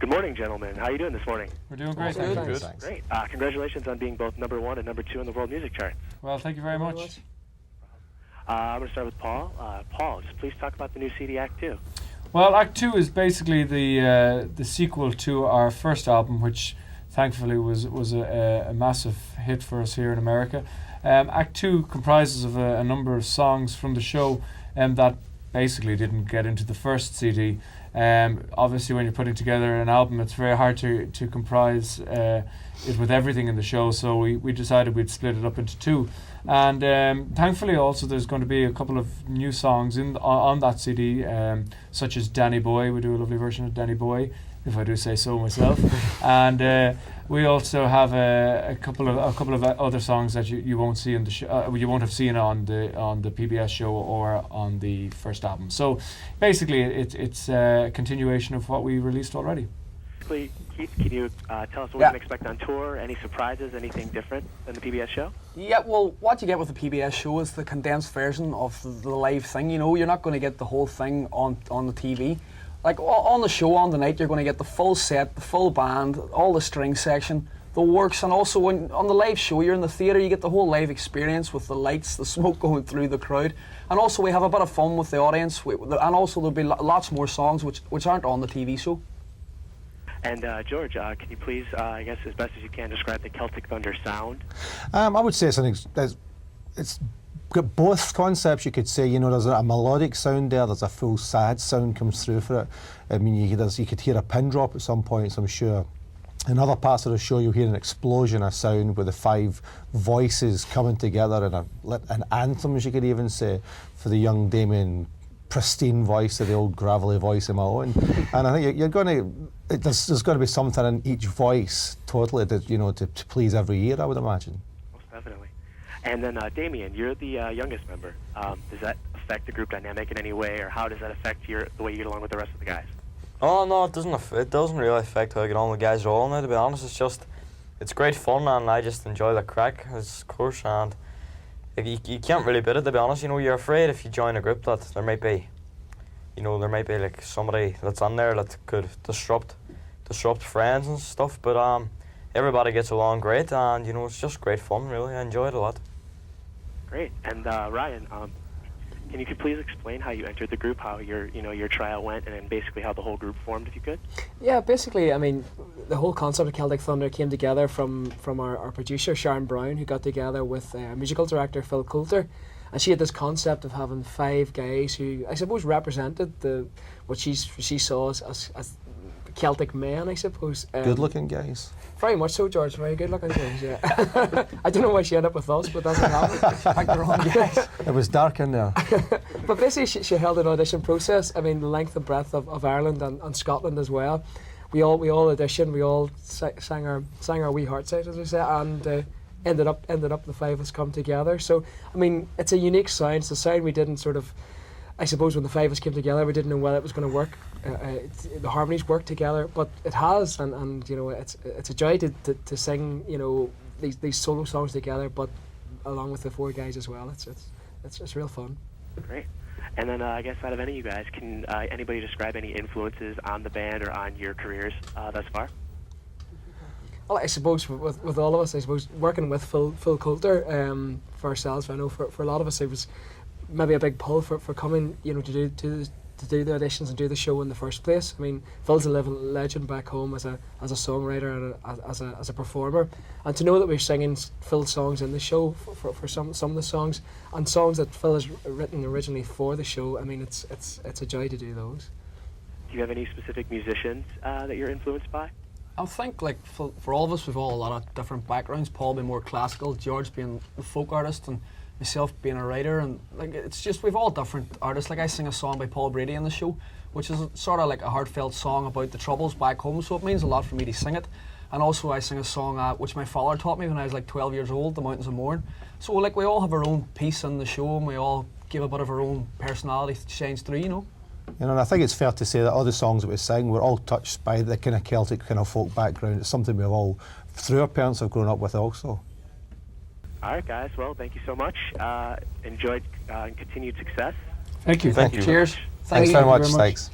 Good morning, gentlemen. How are you doing this morning? We're doing great. Good. Thank you. Thanks. Great. Congratulations on being both #1 and #2 in the world music charts. Well, thank you very much. I'm going to start with Paul. Paul, just please talk about the new CD Act 2. Well, Act 2 is basically the sequel to our first album, which thankfully was a massive hit for us here in America. Act 2 comprises of a number of songs from the show that basically didn't get into the first CD. Obviously, when you're putting together an album, it's very hard to comprise it with everything in the show, so we decided we'd split it up into two. And thankfully also there's going to be a couple of new songs on that CD, such as Danny Boy. We do a lovely version of Danny Boy, if I do say so myself. And we also have a couple of other songs that you won't see in the show, you won't have seen on the PBS show or on the first album. So basically it's a continuation of what we released already. Keith, can you tell us what we can expect on tour? Any surprises, anything different than the PBS show? Yeah, well, what you get with the PBS show is the condensed version of the live thing. You know, you're not going to get the whole thing on the TV. Like on the show on the night, you're going to get the full set, the full band, all the string section, the works, and also on the live show, you're in the theatre, you get the whole live experience with the lights, the smoke going through the crowd, and also we have a bit of fun with the audience, and also there'll be lots more songs which aren't on the TV show. And George, can you please, I guess as best as you can, describe the Celtic Thunder sound? I would say it's got both concepts. You could say, you know, there's a melodic sound there, there's a full sad sound comes through for it. I mean, you could hear a pin drop at some points, I'm sure. In other parts of the show, you'll hear an explosion of sound with the 5 voices coming together in an anthem, as you could even say, for the young Damien, pristine voice of the old gravelly voice of my own. And I think you're going to, there's going to be something in each voice totally to please every ear, I would imagine. Most definitely. And then Damien, you're the youngest member. Does that affect the group dynamic in any way, or how does that affect the way you get along with the rest of the guys? Oh no, it doesn't. It doesn't really affect how I get on with guys at all now. To be honest, it's great fun, and I just enjoy the crack, of course. And you can't really beat it. To be honest, you know, you're afraid if you join a group that there might be like somebody that's on there that could disrupt friends and stuff. But everybody gets along great, and you know, it's just great fun. Really, I enjoy it a lot. Great. And Ryan, can you please explain how you entered the group, how your tryout went, and then basically how the whole group formed, if you could? Yeah, basically, I mean, the whole concept of Celtic Thunder came together from our producer, Sharon Brown, who got together with musical director Phil Coulter, and she had this concept of having 5 guys who, I suppose, represented what she saw as Celtic men, I suppose. Good-looking guys. Very much so, George. Very good-looking guys, yeah. I don't know why she ended up with us, but that's what happened. She picked the wrong guys. It was dark in there. But basically, she held an audition process. I mean, the length and breadth of Ireland and Scotland as well. We all auditioned. We all sang our wee hearts out, as we say, and ended up the 5 of us come together. So, I mean, it's a unique sound. It's a sound we didn't sort of, I suppose, when the 5 of us came together, we didn't know whether it was going to work. The harmonies work together, but it has, and you know, it's a joy to sing, you know, these solo songs together, but along with the 4 guys as well. It's real fun. Great. And then I guess out of any of you guys, can anybody describe any influences on the band or on your careers thus far? Well, I suppose with all of us, I suppose working with Phil Coulter for ourselves, I know for a lot of us it was maybe a big pull for coming, you know, to do the auditions and do the show in the first place. I mean, Phil's a living legend back home as a songwriter and as a performer, and to know that we're singing Phil's songs in the show for some of the songs, and songs that Phil has written originally for the show. I mean, it's a joy to do those. Do you have any specific musicians that you're influenced by? I think, like, for all of us, we've all a lot of different backgrounds. Paul being more classical, George being a folk artist, and myself being a writer, and like it's just we've all different artists. Like I sing a song by Paul Brady in the show, which is sort of like a heartfelt song about the troubles back home, so it means a lot for me to sing it. And also I sing a song which my father taught me when I was like 12 years old, The Mountains of Mourne. So like we all have our own piece in the show, and we all give a bit of our own personality shines through, you know. You know, and I think it's fair to say that all the songs that we sing, we're all touched by the kind of Celtic kind of folk background. It's something we've all, through our parents, have grown up with also. All right, guys. Well, thank you so much. Enjoyed and continued success. Thank you. Thank you. Cheers. Thanks very much. Thanks.